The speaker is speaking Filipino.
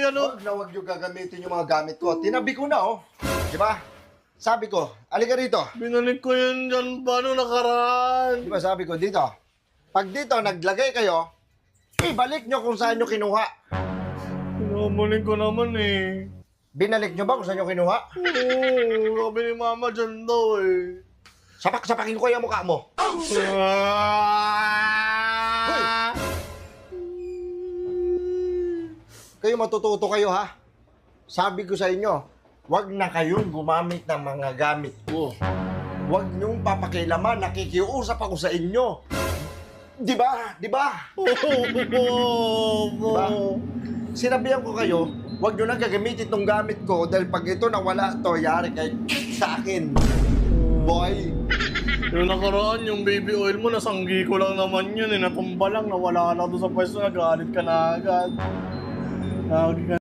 yan, oh. Huwag yung gagamitin yung mga gamit ko. Tinabi ko na, oh. Di ba? Sabi ko, alika rito. Binalik ko yan dyan, paano nakaraan? Di ba sabi ko, dito. Pag dito, naglagay kayo, ibalik nyo kung saan nyo kinuha. Pinamalik ko naman, eh. Binalik nyo ba kung saan nyo kinuha? Oo, sabi ni mama dyan daw, eh. Sapak-sapakin ko yung mukha mo. Kayo matututo kayo, ha? Sabi ko sa inyo, wag na kayong gumamit ng mga gamit ko. Wag niyong papakilaman, nakikiusap ako sa inyo. Di ba? Di ba? Diba? Sinabihan ko kayo, wag niyo na gagamitin itong gamit ko dahil pag ito nawala to, yari kay sa akin. Boy. Yung nakaraan, yung baby oil mo, nasanggi ko lang naman yun, eh. Natumba lang, nawala na doon sa pwesto, nagalit ka na agad. Lagi ka